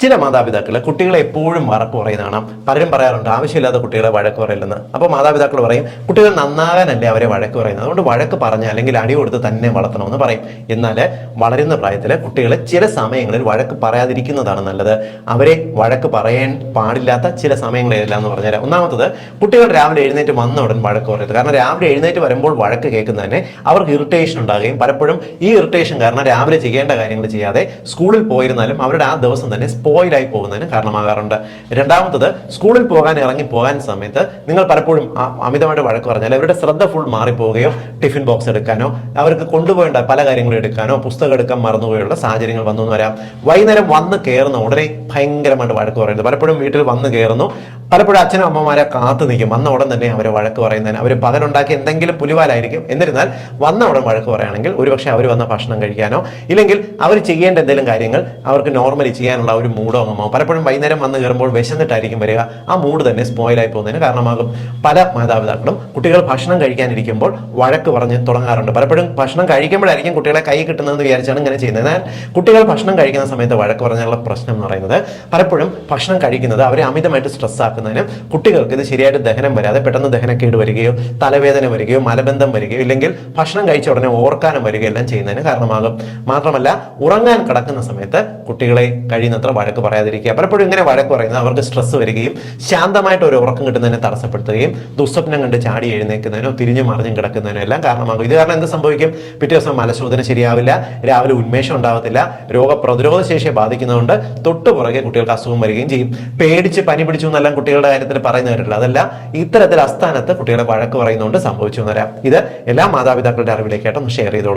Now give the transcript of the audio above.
ചില മാതാപിതാക്കൾ കുട്ടികളെ എപ്പോഴും വഴക്ക് പറയുന്നതാണ്. പലരും പറയാറുണ്ട് ആവശ്യമില്ലാത്ത കുട്ടികളെ വഴക്ക് പറയില്ലെന്ന്. അപ്പോൾ മാതാപിതാക്കൾ പറയും കുട്ടികൾ നന്നാകാനല്ലേ അവരെ വഴക്ക് പറയുന്നത്, അതുകൊണ്ട് വഴക്ക് പറഞ്ഞ് അല്ലെങ്കിൽ അടി കൊടുത്ത് തന്നെ വളർത്തണമെന്ന് പറയും. എന്നാൽ വളരുന്ന പ്രായത്തിൽ കുട്ടികൾ ചില സമയങ്ങളിൽ വഴക്ക് പറയാതിരിക്കുന്നതാണ് നല്ലത്. അവരെ വഴക്ക് പറയാൻ പാടില്ലാത്ത ചില സമയങ്ങളെല്ലാം എന്ന് പറഞ്ഞുതരാം. ഒന്നാമത്തത്, കുട്ടികൾ രാവിലെ എഴുന്നേറ്റ് വന്ന ഉടൻ വഴക്ക് പറയരുത്. കാരണം രാവിലെ എഴുന്നേറ്റ് വരുമ്പോൾ വഴക്ക് കേൾക്കുന്നതന്നെ അവർക്ക് ഇറിറ്റേഷൻ ഉണ്ടാകുകയും പലപ്പോഴും ഈ ഇറിറ്റേഷൻ കാരണം രാവിലെ ചെയ്യേണ്ട കാര്യങ്ങൾ ചെയ്യാതെ സ്കൂളിൽ പോയിരുന്നാലും അവരുടെ ആ ദിവസം തന്നെ സ്പോയിലായി പോകുന്നതിന് കാരണമാകാറുണ്ട്. രണ്ടാമത്തത്, സ്കൂളിൽ പോകാൻ സമയത്ത് നിങ്ങൾ പലപ്പോഴും അമിതമായിട്ട് വഴക്ക് പറഞ്ഞാൽ അവരുടെ ശ്രദ്ധ ഫുൾ മാറിപ്പോവുകയോ ടിഫിൻ ബോക്സ് എടുക്കാനോ അവർക്ക് കൊണ്ടുപോകേണ്ട പല കാര്യങ്ങളും എടുക്കാനോ പുസ്തകം എടുക്കാൻ മറന്നുപോയുള്ള സാഹചര്യങ്ങൾ വന്നു എന്ന് വരാം. വൈകുന്നേരം വന്ന് കയറുന്ന ഉടനെ ഭയങ്കരമായിട്ട് വഴക്ക് പറയുന്നത്. പലപ്പോഴും വീട്ടിൽ വന്ന് കയറുന്നു, പലപ്പോഴും അച്ഛനും അമ്മമാരെ കാത്തു നിൽക്കും. വന്ന ഉടൻ തന്നെ അവരെ വഴക്ക് പറയുന്നതിന് അവർ പകലുണ്ടാക്കി എന്തെങ്കിലും പുലിവാലായിരിക്കും. എന്നിരുന്നാൽ വന്ന ഉടൻ വഴക്ക് പറയുകയാണെങ്കിൽ ഒരുപക്ഷെ അവർ വന്ന ഭക്ഷണം കഴിക്കാനോ ഇല്ലെങ്കിൽ അവർ ചെയ്യേണ്ട എന്തെങ്കിലും കാര്യങ്ങൾ അവർക്ക് നോർമലി ചെയ്യാനുള്ള ഒരു മൂഡോ അങ്ങമോ. പലപ്പോഴും വൈകുന്നേരം വന്ന് കയറുമ്പോൾ വിശന്നിട്ടായിരിക്കും വരിക. ആ മൂഡ് തന്നെ സ്പോയിലായി പോകുന്നതിന് കാരണമാകും. പല മാതാപിതാക്കളും കുട്ടികൾ ഭക്ഷണം കഴിക്കാനിരിക്കുമ്പോൾ വഴക്ക് പറഞ്ഞ് തുടങ്ങാറുണ്ട്. പലപ്പോഴും ഭക്ഷണം കഴിക്കുമ്പോഴായിരിക്കും കുട്ടികളെ കൈ കിട്ടുന്നതെന്ന് വിചാരിച്ചാണ് ഇങ്ങനെ ചെയ്യുന്നത്. എന്നാൽ കുട്ടികൾ ഭക്ഷണം കഴിക്കുന്ന സമയത്ത് വഴക്ക് പറഞ്ഞുള്ള പ്രശ്നം എന്ന് പറയുന്നത് പലപ്പോഴും ഭക്ഷണം കഴിക്കുന്നത് അവരെ അമിതമായിട്ട് സ്ട്രെസ് ആക്കുന്നതിന് കുട്ടികൾക്ക് ഇത് ശരിയായിട്ട് ദഹനം വരാതെ പെട്ടെന്ന് ദഹനക്കേട് വരികയോ തലവേദന വരികയോ മലബന്ധം വരികയോ ഇല്ലെങ്കിൽ ഭക്ഷണം കഴിച്ച ഉടനെ ഓർക്കാനും വരികയോ എല്ലാം ചെയ്യുന്നതിന് കാരണമാകും. മാത്രമല്ല, ഉറങ്ങാൻ കിടക്കുന്ന സമയത്ത് കുട്ടികളെ കഴിയുന്നത്ര വഴക്ക് പറയാതിരിക്കുക. പലപ്പോഴും ഇങ്ങനെ വഴക്ക് പറയുന്നത് അവർക്ക് സ്ട്രെസ് വരികയും ശാന്തമായിട്ട് ഒരു ഉറക്കം കിട്ടുന്നതിനെ തടസ്സപ്പെടുത്തുകയും ദുസ്വപ്നം കണ്ട് ചാടി എഴുന്നേൽക്കുന്നതിനോ തിരിഞ്ഞു മറിഞ്ഞും കിടക്കുന്നതിനോ എല്ലാം കാരണമാകും. ഇത് കാരണം എന്ത് സംഭവിക്കും? പിറ്റേ ദിവസം മലശോധന ശരിയാവില്ല, രാവിലെ ഉന്മേഷം ഉണ്ടാവത്തില്ല, രോഗപ്രതിരോധ ശേഷിയെ ബാധിക്കുന്നതുകൊണ്ട് തൊട്ടു പുറകെ കുട്ടികൾക്ക് അസുഖം വരികയും ചെയ്യും. പേടിച്ച് പനി പിടിച്ചു എന്നെല്ലാം കുട്ടികളുടെ കാര്യത്തിൽ പറയുന്നവരില്ല. അതല്ല, ഇത്തരത്തിൽ അസ്ഥാനത്ത് കുട്ടികളെ വഴക്ക് പറയുന്നതുകൊണ്ട് സംഭവിച്ചു എന്ന് വരാം. ഇത് എല്ലാ മാതാപിതാക്കളുടെ അറിവിലേക്കായിട്ടൊന്ന് ഷെയർ ചെയ്തോളൂ.